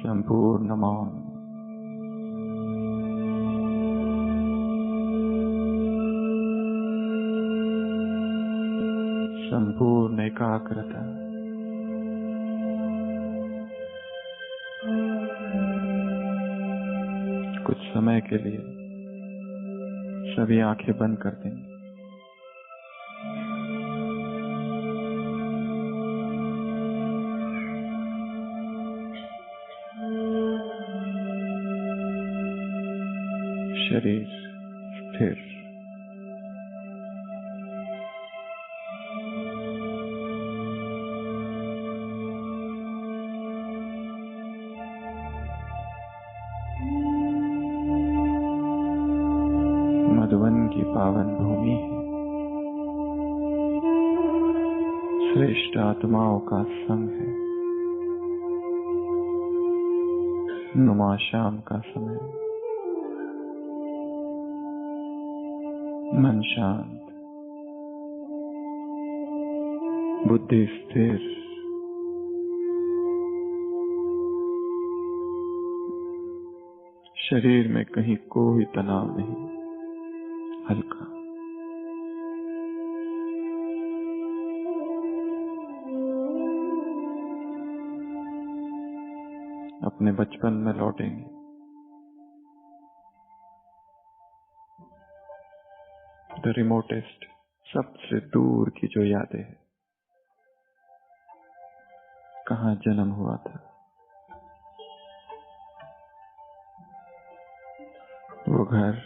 संपूर्ण मौन, संपूर्ण एकाग्रता, कुछ समय के लिए सभी आंखें बंद कर देंगे। शरीर स्थिर, मधुवन की पावन भूमि है, श्रेष्ठ आत्माओं का संग है। नुमा शाम का समय, मन शांत, बुद्धि स्थिर, शरीर में कहीं कोई तनाव नहीं, हल्का। अपने बचपन में लौटेंगे। द रिमोटेस्ट, सबसे दूर की जो यादें हैं, कहाँ जन्म हुआ था, वो घर,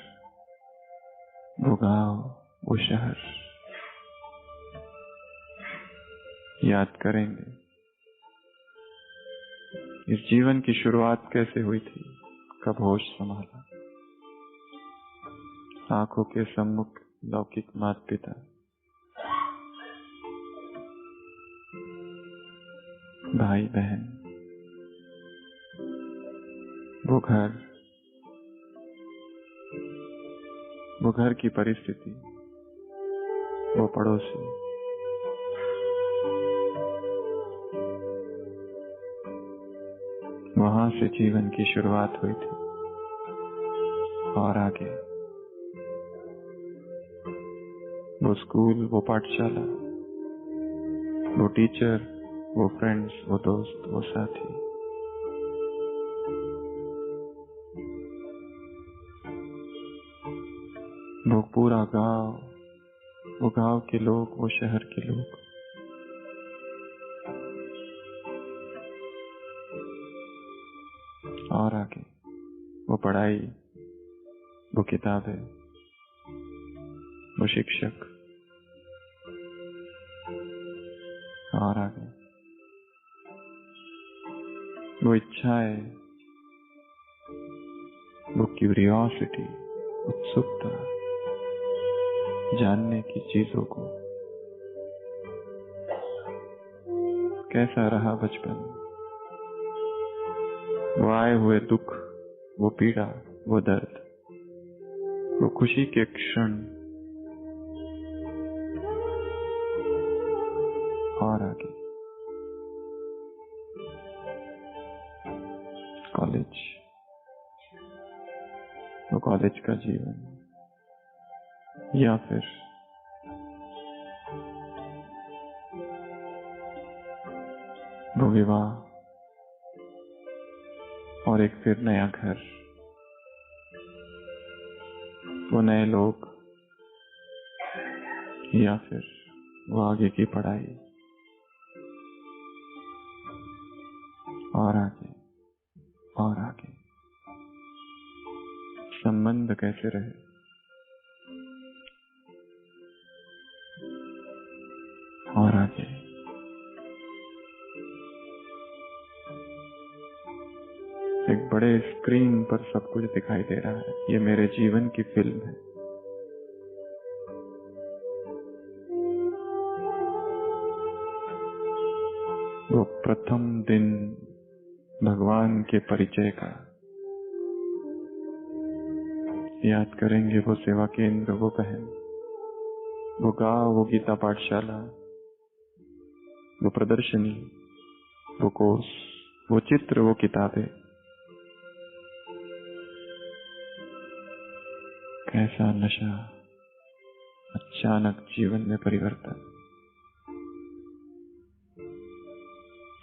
वो गांव, वो शहर याद करेंगे। इस जीवन की शुरुआत कैसे हुई थी, कब होश संभाला, आंखों के सम्मुख लौकिक माता पिता, भाई बहन, वो घर की परिस्थिति, वो पड़ोसी, वहां से जीवन की शुरुआत हुई थी। और आगे वो स्कूल, वो पाठशाला, वो टीचर, वो फ्रेंड्स, वो दोस्त, वो साथी, वो पूरा गांव, वो गांव के लोग, वो शहर के लोग, और आगे वो पढ़ाई, वो किताबें, वो शिक्षक, और आगे वो इच्छाएं, वो क्यूरियोसिटी, उत्सुकता, जानने की चीजों को। कैसा रहा बचपन, वो आए हुए दुख, वो पीड़ा, वो दर्द, वो खुशी के क्षण, और आगे कॉलेज, वो कॉलेज का जीवन, या फिर वो विवाह और एक फिर नया घर, वो नए लोग, या फिर वो आगे की पढ़ाई, और आगे और आगे संबंध कैसे रहे, और आगे एक बड़े स्क्रीन पर सब कुछ दिखाई दे रहा है। ये मेरे जीवन की फिल्म है। वो प्रथम दिन भगवान के परिचय का याद करेंगे। वो सेवा केंद्र, वो बहन, वो गांव, वो गीता पाठशाला, वो प्रदर्शनी, वो कोर्स, वो चित्र, वो किताबें, कैसा नशा, अचानक जीवन में परिवर्तन।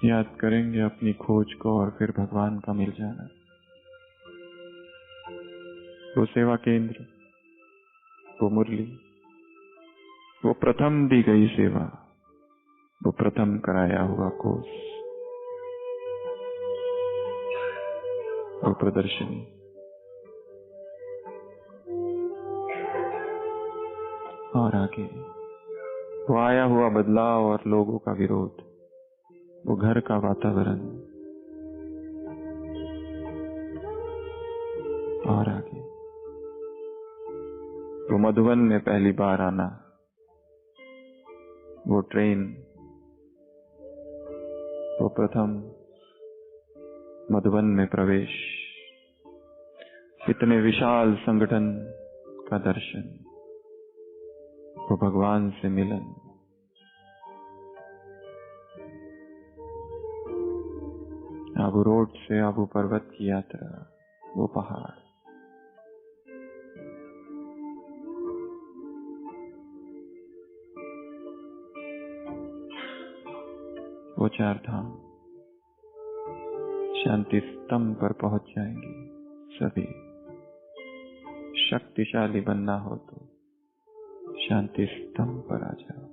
याद करेंगे अपनी खोज को और फिर भगवान का मिल जाना। वो सेवा केंद्र, वो मुरली, वो प्रथम दी गई सेवा, वो प्रथम कराया हुआ कोर्स, वो प्रदर्शनी, और आगे वो आया हुआ बदलाव और लोगों का विरोध, वो घर का वातावरण, और आगे वो मधुबन में पहली बार आना, वो ट्रेन, वो प्रथम मधुबन में प्रवेश, इतने विशाल संगठन का दर्शन, वो भगवान से मिलन, आबू रोड से आबू पर्वत की यात्रा, वो पहाड़, वो चार धाम। शांति स्तंभ पर पहुंच जाएंगे सभी। शक्तिशाली बनना हो तो शांति स्तंभ पर आ जाओ।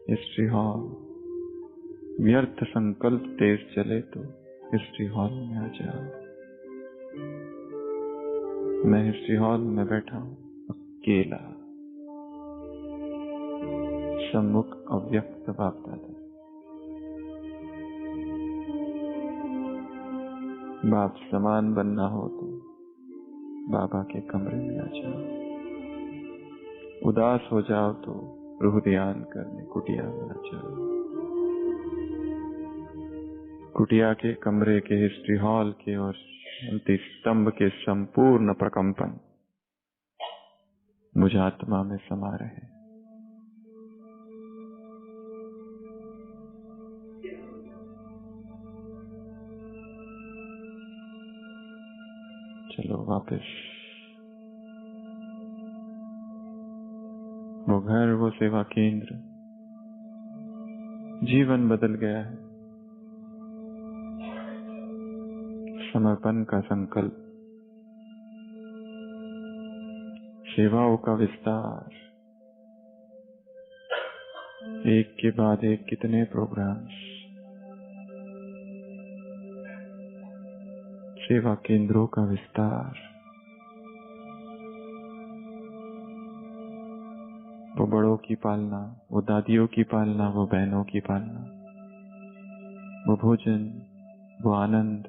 हिस्ट्री हॉल, व्यर्थ संकल्प तेज चले तो हिस्ट्री हॉल में आ जाओ। मैं हिस्ट्री हॉल में बैठा हूं अकेला, सम्मुख अव्यक्त बाप दादा। बाप समान बनना हो तो बाबा के कमरे में आ जाओ। उदास हो जाओ तो रूह ध्यान करने कुटिया में आ जाओ। कुटिया के कमरे के, हिस्ट्री हॉल के और शांति स्तंभ के संपूर्ण प्रकंपन मुझ आत्मा में समा रहे। चलो वापस। वो घर, वो सेवा केंद्र, जीवन बदल गया है। समर्पण का संकल्प, सेवाओं का विस्तार, एक के बाद एक कितने प्रोग्राम्स, सेवा केंद्रों का विस्तार, वो बड़ों की पालना, वो दादियों की पालना, वो बहनों की पालना, वो भोजन, वो आनंद,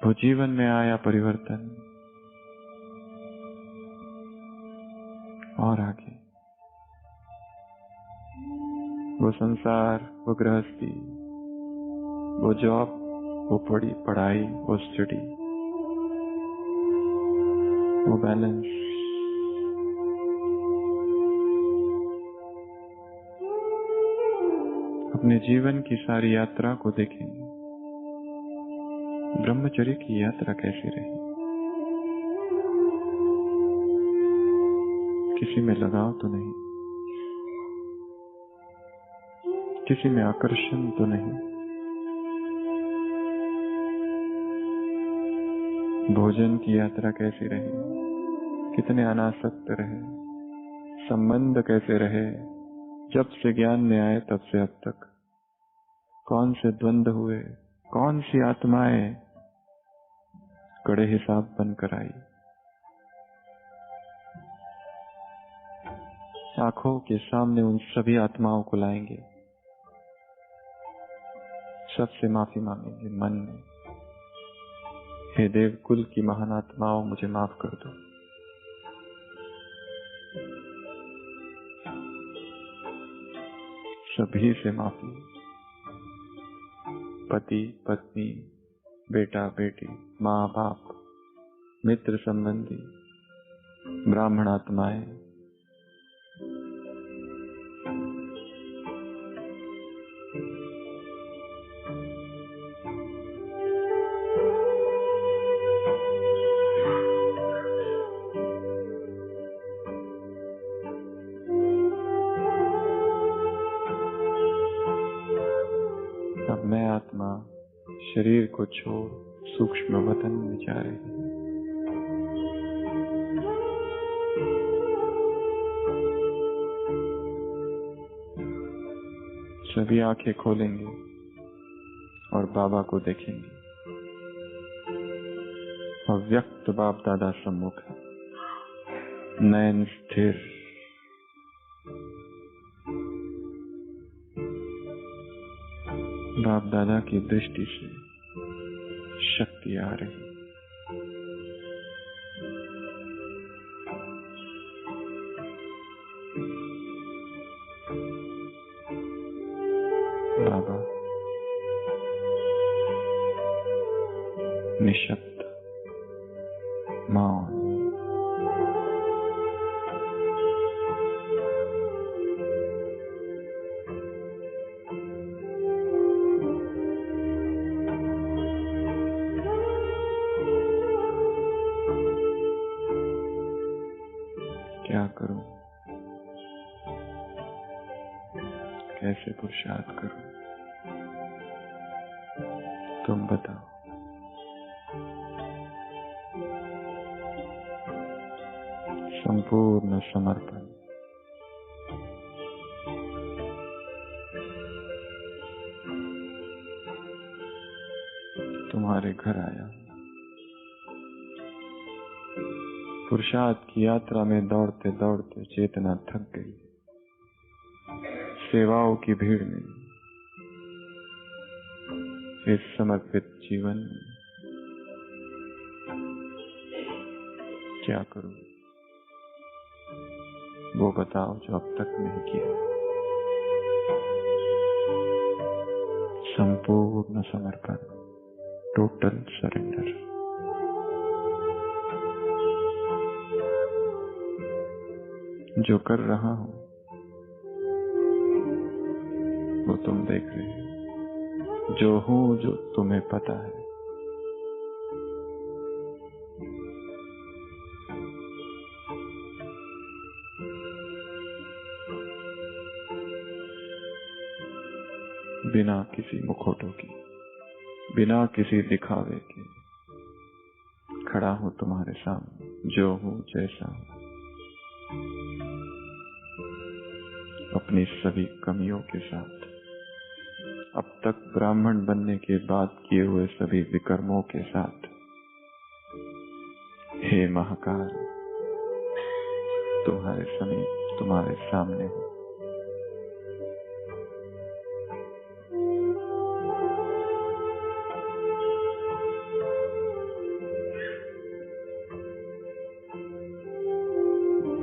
वो जीवन में आया परिवर्तन, और आगे वो संसार, वो गृहस्थी, वो जॉब, वो पढ़ाई, वो स्टडी, वो बैलेंस, अपने जीवन की सारी यात्रा को देखेंगे। ब्रह्मचर्य की यात्रा कैसी रही? किसी में लगाव तो नहीं, किसी में आकर्षण तो नहीं, भोजन की यात्रा कैसी रही? कितने अनासक्त रहे? संबंध कैसे रहे? जब से ज्ञान में आए तब से अब तक कौन से द्वंद्व हुए? कौन सी आत्माएं कड़े हिसाब बनकर आई? आंखों के सामने उन सभी आत्माओं को लाएंगे, सबसे माफी मांगेंगे मन में, हे देव कुल की महान आत्माओं, मुझे माफ कर दो। सभी से माफी, पति पत्नी, बेटा बेटी, माँ बाप, मित्र संबंधी, ब्राह्मण आत्माएं, शरीर को छोड़ सूक्ष्म वतन में जा रही है। सभी आंखें खोलेंगे और बाबा को देखेंगे। अव्यक्त बाप दादा सम्मुख है, नयन स्थिर। बाप दादा की दृष्टि से शक्ति आ रही। बाबा निशब्द, मौन। क्या करूं, कैसे पुरुषार्थ करूं, तुम बताओ। संपूर्ण समर्पण। तुम्हारे घर आया। पुरुषार्थ की यात्रा में दौड़ते दौड़ते चेतना थक गई। सेवाओं की भीड़ में, इस समर्पित जीवन में क्या करूं, वो बताओ जो अब तक नहीं किया। संपूर्ण समर्पण, टोटल सरेंडर। जो कर रहा हूं वो तुम देख रहे हो। जो हूं जो तुम्हें पता है। बिना किसी मुखौटों की, बिना किसी दिखावे के खड़ा हूं तुम्हारे सामने, जो हूं जैसा हूं, अपनी सभी कमियों के साथ, अब तक ब्राह्मण बनने के बाद किए हुए सभी विकर्मों के साथ। हे महाकाल, तुम्हारे समीप, तुम्हारे सामने हूं।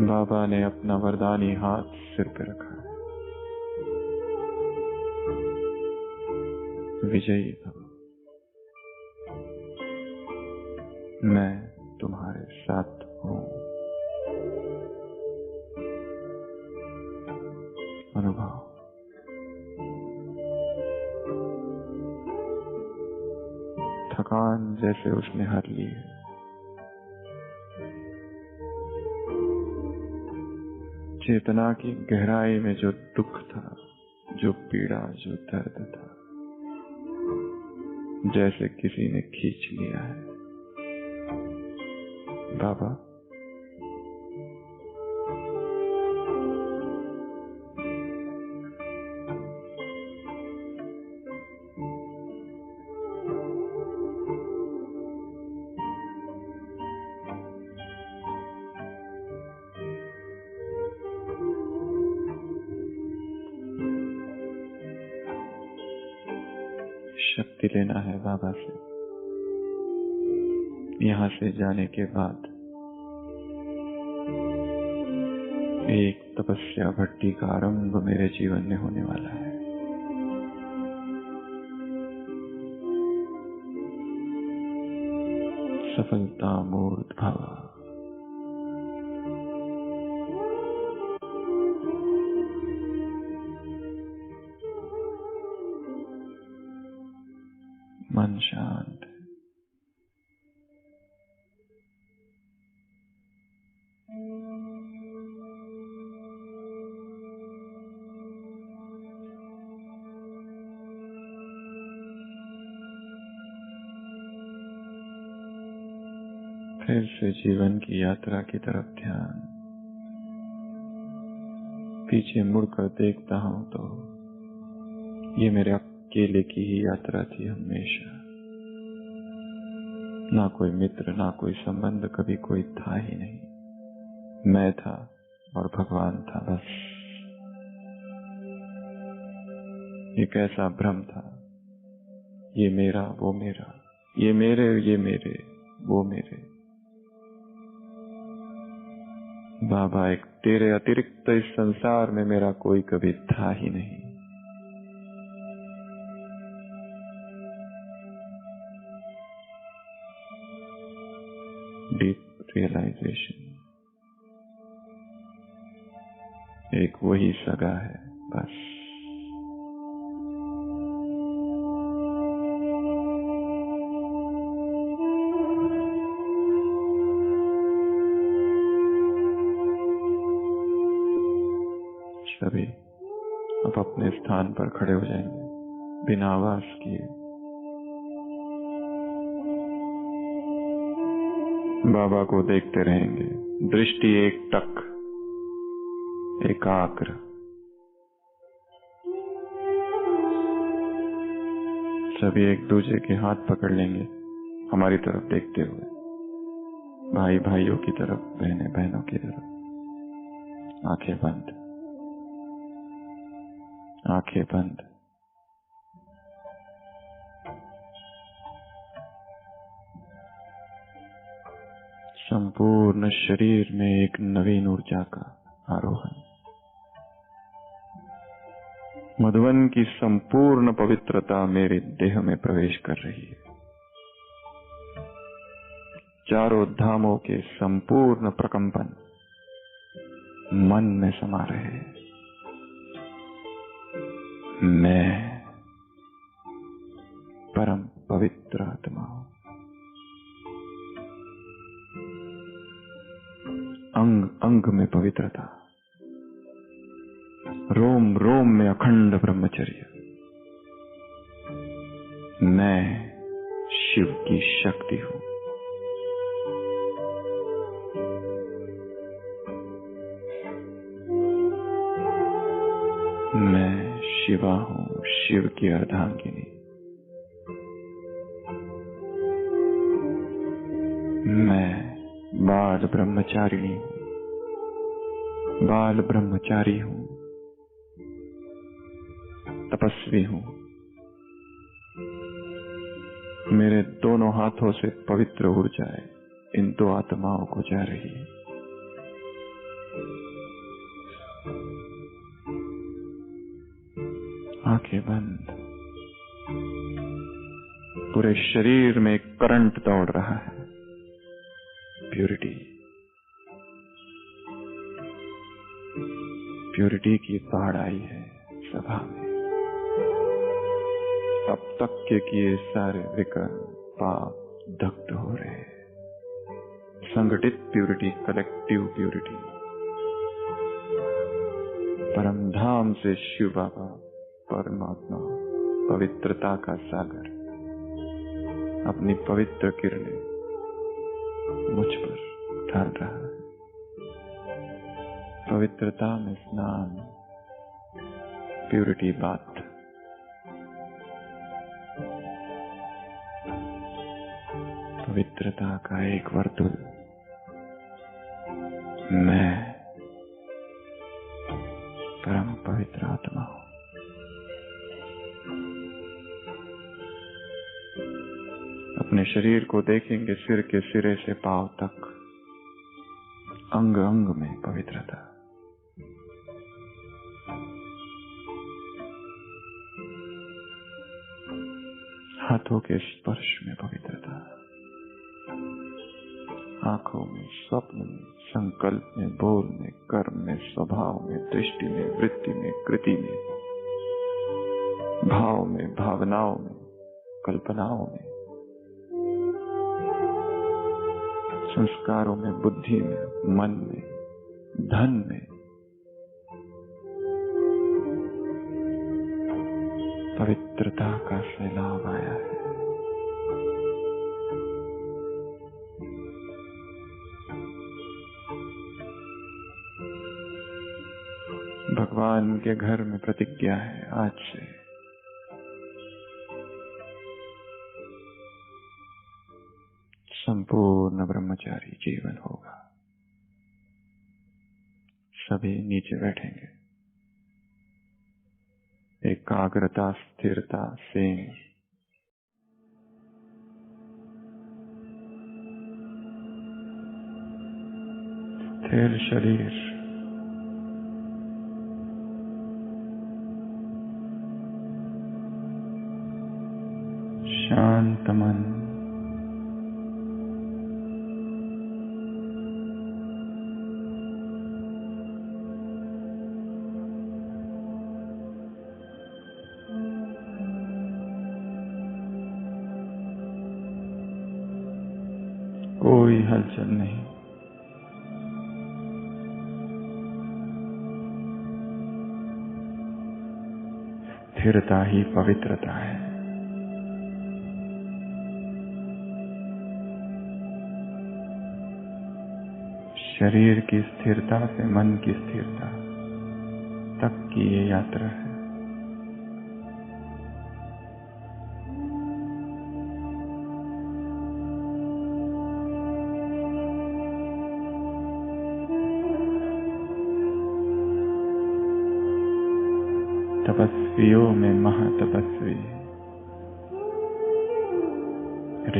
बाबा ने अपना वरदानी हाथ सिर पे रखा है। विजयी भव, मैं तुम्हारे साथ हूं। अनुभव। थकान जैसे उसने हर ली है। चेतना की गहराई में जो दुख था, जो पीड़ा, जो दर्द था, जैसे किसी ने खींच लिया है। बाबा, शक्ति लेना है बाबा से। यहाँ से जाने के बाद एक तपस्या भट्टी का आरंभ मेरे जीवन में होने वाला है। सफलता मूर्त भाव। मन शांत। फिर से जीवन की यात्रा की तरफ ध्यान। पीछे मुड़कर देखता हूं तो ये मेरे अकेले की ही यात्रा थी हमेशा। ना कोई मित्र, ना कोई संबंध, कभी कोई था ही नहीं। मैं था और भगवान था, बस। ये कैसा भ्रम था, ये मेरा वो मेरा, ये मेरे वो मेरे। बाबा, एक तेरे अतिरिक्त इस संसार में मेरा कोई कभी था ही नहीं। डीप रियलाइजेशन, एक वही सगा है, बस। सभी अब अपने स्थान पर खड़े हो जाएंगे बिना आवाज किए। बाबा को देखते रहेंगे, दृष्टि एक टक, एकाग्र। सभी एक दूसरे के हाथ पकड़ लेंगे, हमारी तरफ देखते हुए, भाई भाइयों की तरफ, बहनें बहनों की तरफ। आंखें बंद, आंखें बंद। संपूर्ण शरीर में एक नवीन ऊर्जा का आरोहण। मधुवन की संपूर्ण पवित्रता मेरे देह में प्रवेश कर रही है। चारों धामों के संपूर्ण प्रकंपन मन में समा रहे हैं। मैं परम पवित्र आत्मा हूं। अंग अंग में पवित्रता, रोम रोम में अखंड ब्रह्मचर्य। मैं शिव की शक्ति हूं। मैं शिवा हूं, शिव की अर्धांगिनी। मैं बाल ब्रह्मचारिणी हूं, बाल ब्रह्मचारी हूं, तपस्वी हूं। मेरे दोनों हाथों से पवित्र ऊर्जाएं इन दो आत्माओं को जा रही है। आंखें बंद। पूरे शरीर में एक करंट दौड़ रहा है। प्यूरिटी, प्यूरिटी की बाढ़ आई है सभा में। अब तक के किए सारे विकर्म पाप दग्ध हो रहे हैं। संगठित प्यूरिटी, कलेक्टिव प्यूरिटी। परम धाम से शिव बाबा परमात्मा पवित्रता का सागर अपनी पवित्र किरणें मुझ पर ढाल रहा है। पवित्रता में स्नान, प्यूरिटी बात। पवित्रता का एक वर्तुल। मैं परम पवित्र आत्मा हूं। अपने शरीर को देखेंगे, सिर के सिरे से पांव तक, अंग अंग में पवित्रता। हाथों के स्पर्श में पवित्रता, आंखों में, स्वप्न में, संकल्प में, बोल में, कर्म में, स्वभाव में, दृष्टि में, वृत्ति में, कृति में, भाव में, भावनाओं में, कल्पनाओं में, संस्कारों में, बुद्धि में, मन में, धन में। पवित्रता का सैलाब आया है। भगवान के घर में प्रतिज्ञा है, आज से संपूर्ण ब्रह्मचारी जीवन होगा। सभी नीचे बैठेंगे, एकाग्रता स्थिरता से स्थिर शरीर, शांत मन, कोई हलचल नहीं। स्थिरता ही पवित्रता है। शरीर की स्थिरता से मन की स्थिरता तक की ये यात्रा है। तपस्वियों में महातपस्वी,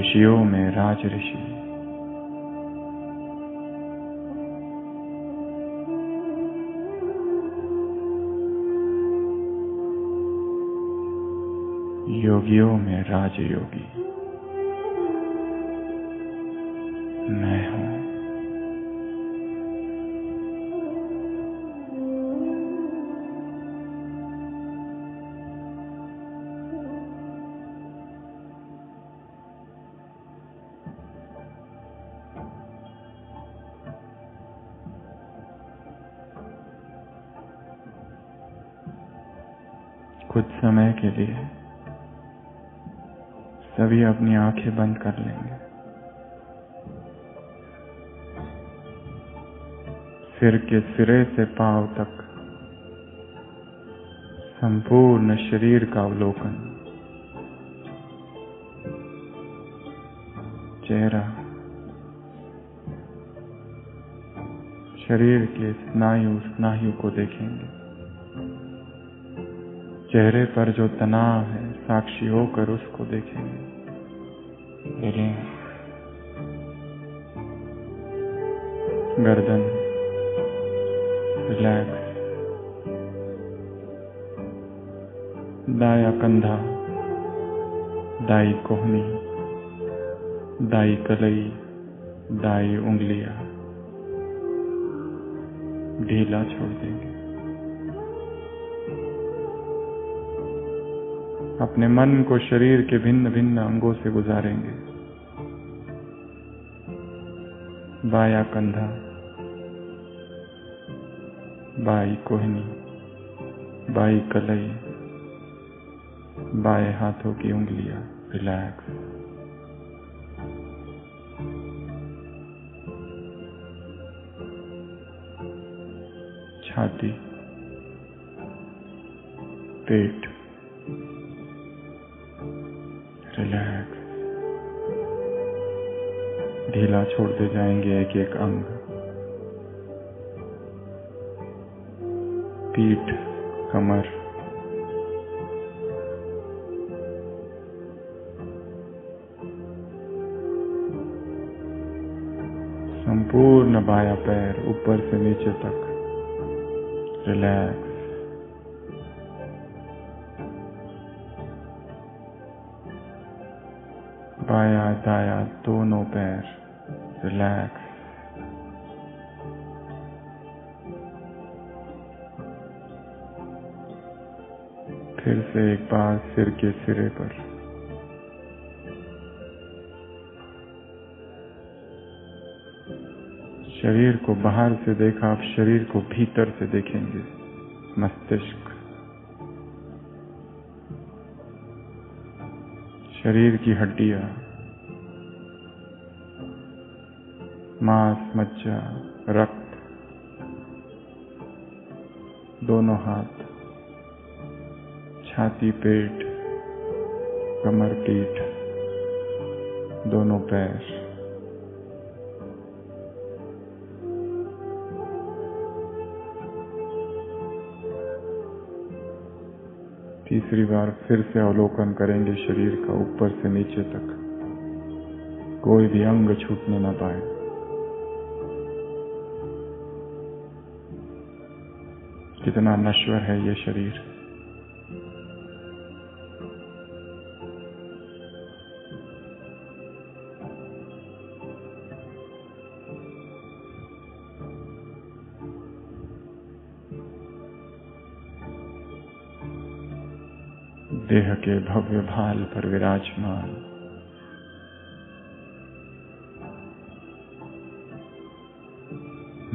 ऋषियों में राज ऋषि, योगियों में राजयोगी मैं हूं। कुछ समय के लिए सभी अपनी आंखें बंद कर लेंगे। सिर के सिरे से पांव तक संपूर्ण शरीर का अवलोकन। चेहरा, शरीर के स्नायु को देखेंगे। चेहरे पर जो तनाव है, साक्षी होकर उसको देखेंगे। गर्दन रिलैक्स, दाया कंधा, दाई कोहनी, दाई कलाई, दाई उंगलियां ढीला छोड़ देंगे। अपने मन को शरीर के भिन्न भिन्न अंगों से गुजारेंगे। बाया कंधा, बाई कोहनी, बाई कलाई, बाएं हाथों की उंगलियां रिलैक्स। छाती, पेट रिलैक्स। ढीला छोड़ते जाएंगे एक एक अंग। पीठ, कमर, संपूर्ण बायां पैर ऊपर से नीचे तक रिलैक्स। बाया दाया दोनों पैर रिलैक्स। फिर से एक बार सिर के सिरे पर शरीर को बाहर से देखा, आप शरीर को भीतर से देखेंगे। मस्तिष्क, शरीर की हड्डियां, मांस, मज्जा, रक्त, दोनों हाथ, छाती, पेट, कमर, पीठ, दोनों पैर, तीसरी बार फिर से अवलोकन करेंगे शरीर का ऊपर से नीचे तक, कोई भी अंग छूटने न पाए। कितना नश्वर है ये शरीर। देह के भव्य भाल पर विराजमान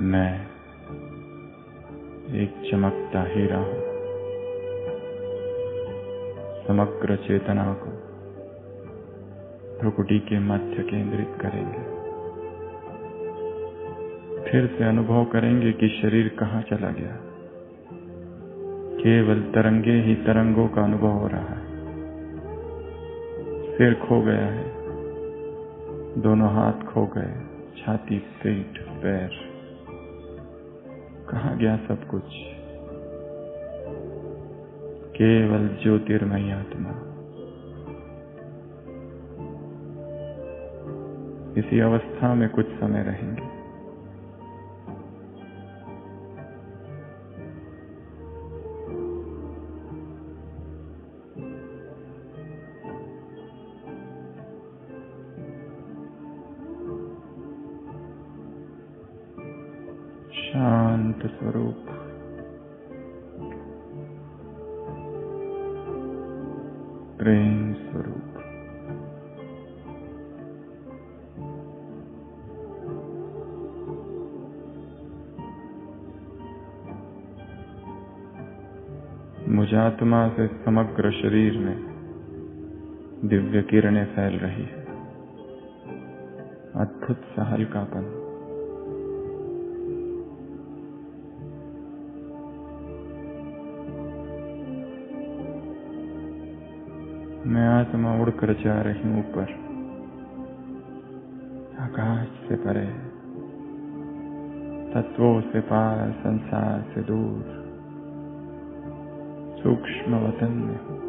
मैं एक चमकता हीरा हूं। समग्र चेतना को भ्रुकुटी के मध्य केंद्रित करेंगे। फिर से अनुभव करेंगे कि शरीर कहाँ चला गया। केवल तरंगे ही तरंगों का अनुभव हो रहा है। सिर खो गया है, दोनों हाथ खो गए, छाती, पेट, पैर, कहाँ गया सब कुछ। केवल ज्योतिर्मयी आत्मा। इसी अवस्था में कुछ समय रहेंगे। शांत स्वरूप, प्रेम स्वरूप, मुझ आत्मा से समग्र शरीर में दिव्य किरणें फैल रही है। अद्भुत सा हल्कापन। मैं आत्मा उड़कर जा रही हूं ऊपर, आकाश से परे, तत्वों से पार, संसार से दूर, सूक्ष्म वतन में हूं।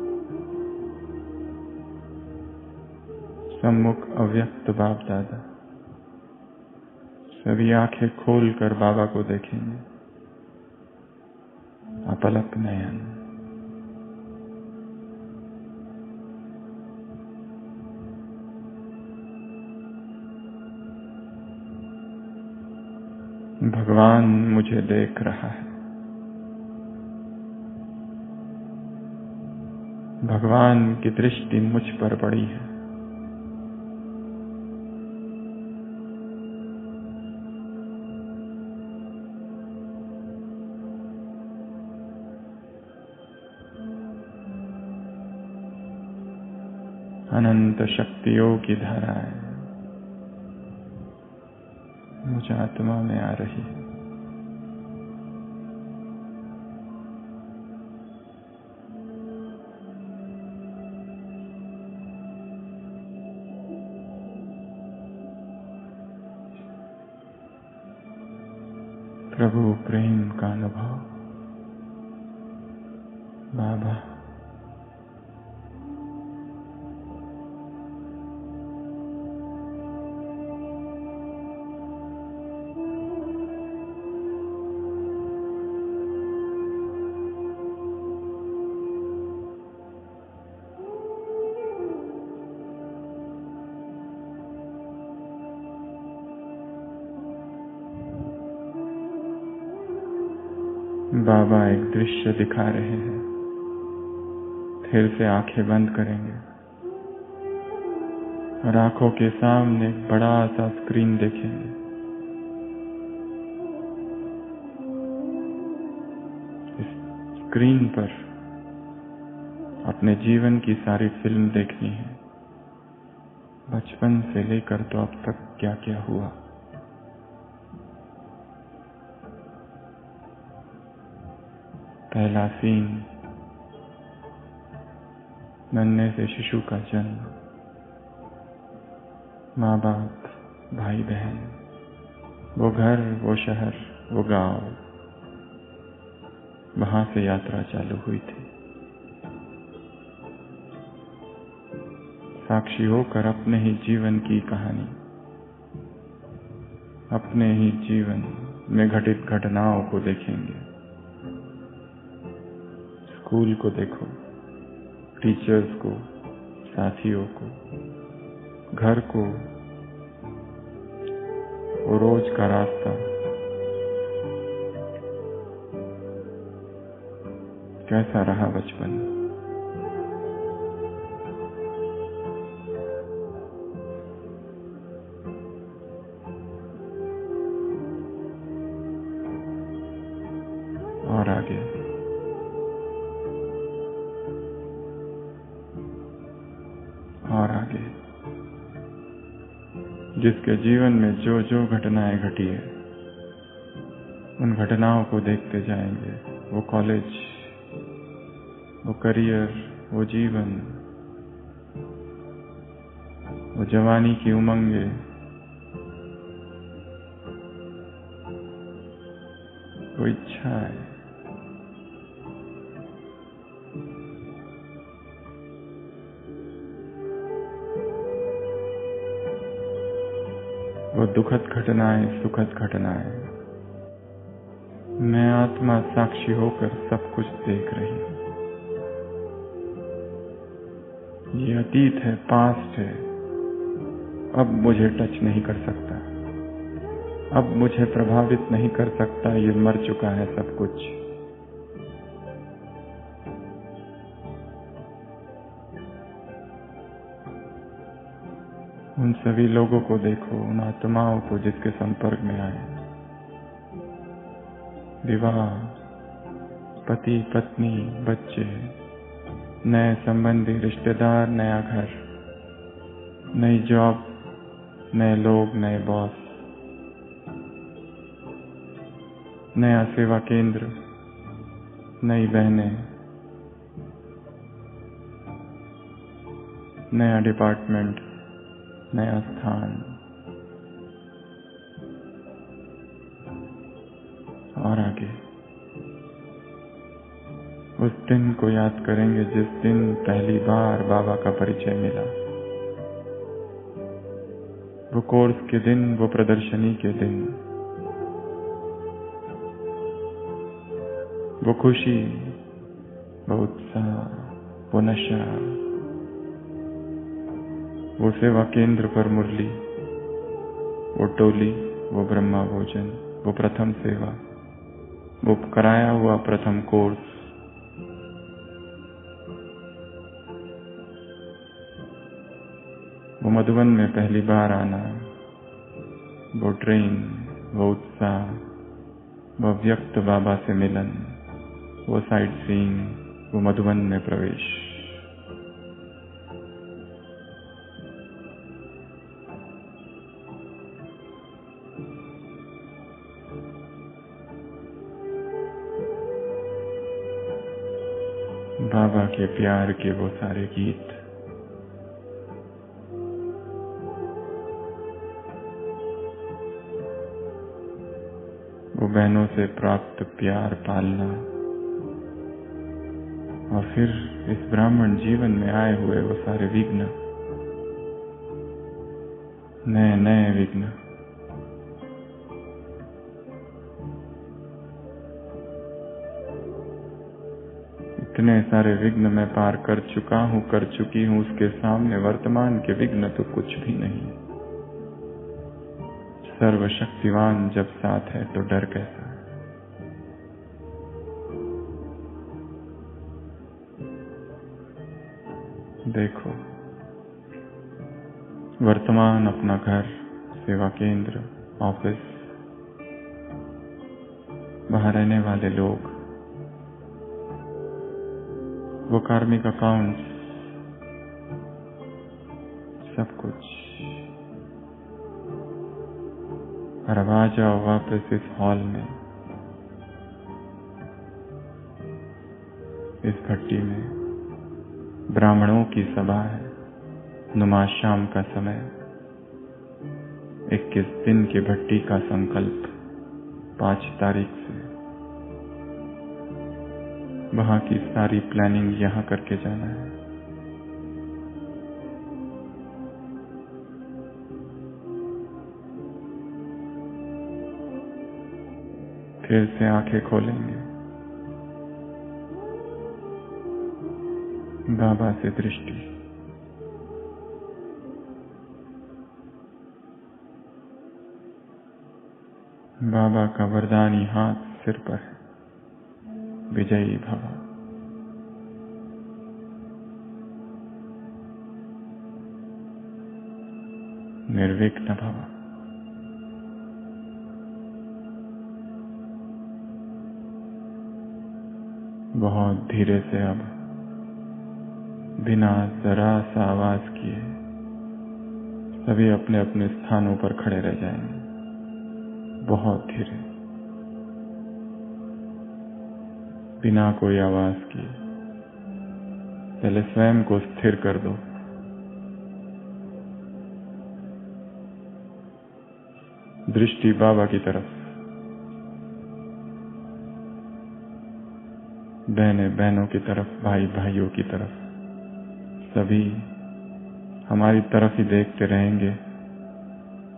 सम्मुख अव्यक्त बाप दादा। सभी आंखें खोलकर बाबा को देखेंगे। अपलक नयन। भगवान मुझे देख रहा है। भगवान की दृष्टि मुझ पर पड़ी है। अनंत शक्तियों की धाराएं मुझ आत्मा में आ रही है। प्रभु प्रेम का अनुभव। बाबा बाबा एक दृश्य दिखा रहे हैं। फिर से आंखें बंद करेंगे और आंखों के सामने एक बड़ा सा स्क्रीन देखेंगे। इस स्क्रीन पर अपने जीवन की सारी फिल्म देखनी है। बचपन से लेकर तो अब तक क्या क्या हुआ। पहला सीन, नन्हे से शिशु का जन्म, माँ बाप, भाई बहन, वो घर, वो शहर, वो गांव, वहां से यात्रा चालू हुई थी। साक्षी होकर अपने ही जीवन की कहानी, अपने ही जीवन में घटित घटनाओं को देखेंगे। स्कूल को देखो, टीचर्स को, साथियों को, घर को, वो रोज का रास्ता, कैसा रहा बचपन। और आगे और आगे, जिसके जीवन में जो जो घटनाएं घटी है, उन घटनाओं को देखते जाएंगे। वो कॉलेज, वो करियर, वो जीवन, वो जवानी की उमंगे, वो इच्छाएं, वो दुखद घटनाएं, सुखद घटनाएं। मैं आत्मा साक्षी होकर सब कुछ देख रही हूँ। ये अतीत है, पास्ट है, अब मुझे टच नहीं कर सकता, अब मुझे प्रभावित नहीं कर सकता। ये मर चुका है सब कुछ। उन सभी लोगों को देखो, उन आत्माओं को जिसके संपर्क में आए। विवाह, पति पत्नी, बच्चे, नए संबंधी, रिश्तेदार, नया घर, नई जॉब, नए लोग, नए बॉस, नया सेवा केंद्र, नई बहनें, नया डिपार्टमेंट, नया स्थान। और आगे उस दिन को याद करेंगे जिस दिन पहली बार बाबा का परिचय मिला। वो कोर्स के दिन, वो प्रदर्शनी के दिन, वो खुशी, वो उत्साह, वो नशा, वो सेवा केंद्र पर मुरली, वो टोली, वो ब्रह्मा भोजन, वो प्रथम सेवा, वो कराया हुआ प्रथम कोर्स, वो मधुबन में पहली बार आना, वो ट्रेन, वो उत्साह, वो व्यक्त बाबा से मिलन, वो साइट सीइंग, वो मधुबन में प्रवेश। बाबा के प्यार के वो सारे गीत, वो बहनों से प्राप्त प्यार पालना, और फिर इस ब्राह्मण जीवन में आए हुए वो सारे विघ्न, नए नए विघ्न। इतने सारे विघ्न मैं पार कर चुका हूँ, कर चुकी हूँ। उसके सामने वर्तमान के विघ्न तो कुछ भी नहीं। सर्वशक्तिवान जब साथ है तो डर कैसा है। देखो, वर्तमान अपना घर, सेवा केंद्र, ऑफिस, वहां रहने वाले लोग, वो कार्मिक अकाउंट, सब कुछ। और अब आ जाओ वापस इस हॉल में। इस भट्टी में ब्राह्मणों की सभा है, नुमा शाम का समय। 21 दिन की भट्टी का संकल्प 5 तारीख से। वहां की सारी प्लानिंग यहाँ करके जाना है। फिर से आंखें खोलेंगे, बाबा से दृष्टि। बाबा का वरदानी हाथ सिर पर है, विजयी भव। निर्विघ्न भव। बहुत धीरे से अब बिना जरा सा आवाज किए सभी अपने अपने स्थानों पर खड़े रह जाएंगे। बहुत धीरे, बिना कोई आवाज किए। पहले स्वयं को स्थिर कर दो। दृष्टि बाबा की तरफ। बहनें बहनों की तरफ, भाई भाइयों की तरफ। सभी हमारी तरफ ही देखते रहेंगे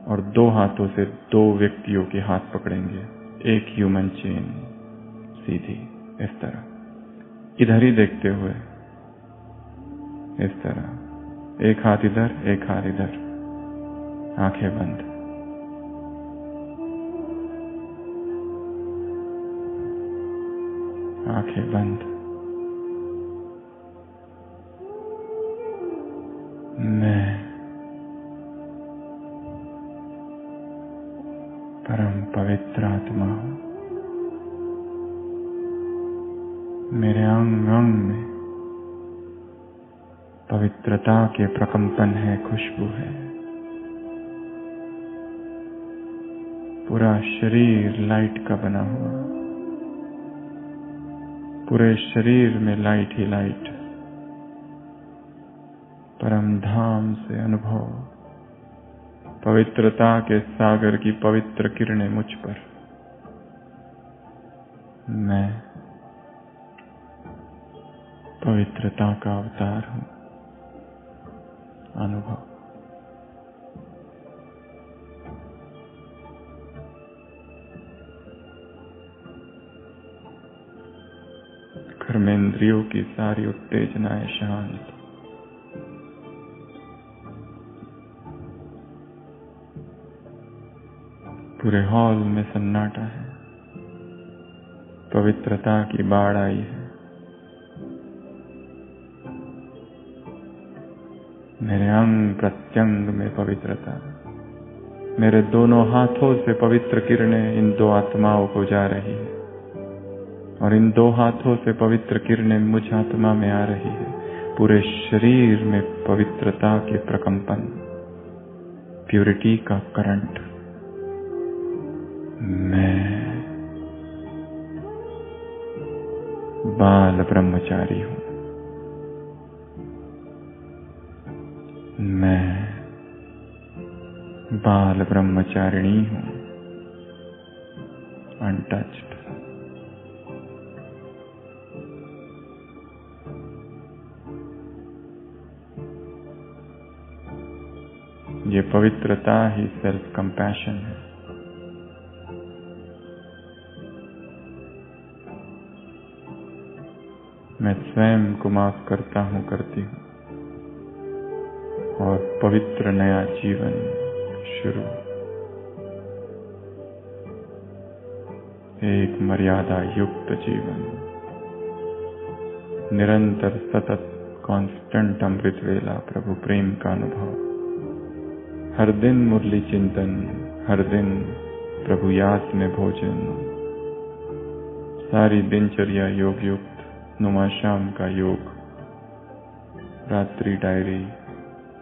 और 2 हाथों से 2 व्यक्तियों के हाथ पकड़ेंगे। एक ह्यूमन चेन सीधी इस तरह, इधर ही देखते हुए इस तरह। एक हाथ इधर, एक हाथ इधर, आंखें बंद। आंखें बंद। मैं परम पवित्र आत्मा हूं। मेरे अंग अंग में पवित्रता के प्रकंपन है, खुशबू है। पूरा शरीर लाइट का बना हुआ, पूरे शरीर में लाइट ही लाइट। परम धाम से अनुभव, पवित्रता के सागर की पवित्र किरणें मुझ पर। मैं पवित्रता का अवतार हूं। अनुभव। कर्मेंद्रियों की सारी उत्तेजनाएं शांत। पूरे हॉल में सन्नाटा है। पवित्रता की बाढ़ आई है। मेरे अंग प्रत्यंग में पवित्रता। मेरे दोनों हाथों से पवित्र किरणें इन 2 आत्माओं को जा रही है और इन 2 हाथों से पवित्र किरणें मुझ आत्मा में आ रही है। पूरे शरीर में पवित्रता के प्रकंपन, प्यूरिटी का करंट। मैं बाल ब्रह्मचारी हूं। मैं बाल ब्रह्मचारिणी हूं। अनटच्ड। ये पवित्रता ही सेल्फ कंपैशन है। मैं स्वयं को माफ करता हूं, करती हूं और पवित्र नया जीवन शुरू। एक मर्यादा युक्त जीवन, निरंतर सतत कांस्टेंट अमृत वेला प्रभु प्रेम का अनुभव। हर दिन मुरली चिंतन, हर दिन प्रभु याद में भोजन। सारी दिनचर्या योग युक्त, नुमा शाम का योग, रात्रि डायरी,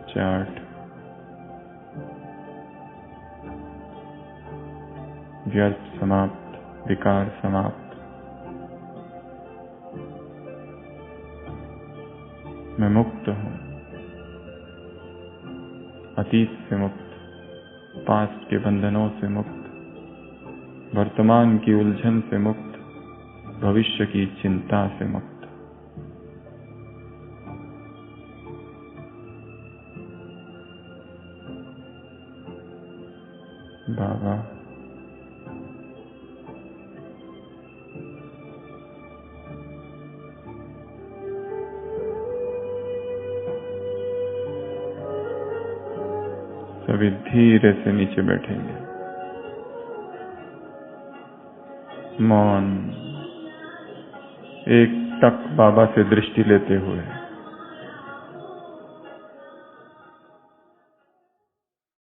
चार्ट। व्यर्थ समाप्त, विकार समाप्त। मैं मुक्त हूं, अतीत से मुक्त, पास्ट के बंधनों से मुक्त, वर्तमान की उलझन से मुक्त, भविष्य की चिंता से मुक्त। बाबा सभी धीरे से नीचे बैठेंगे, मौन, एक टक बाबा से दृष्टि लेते हुए।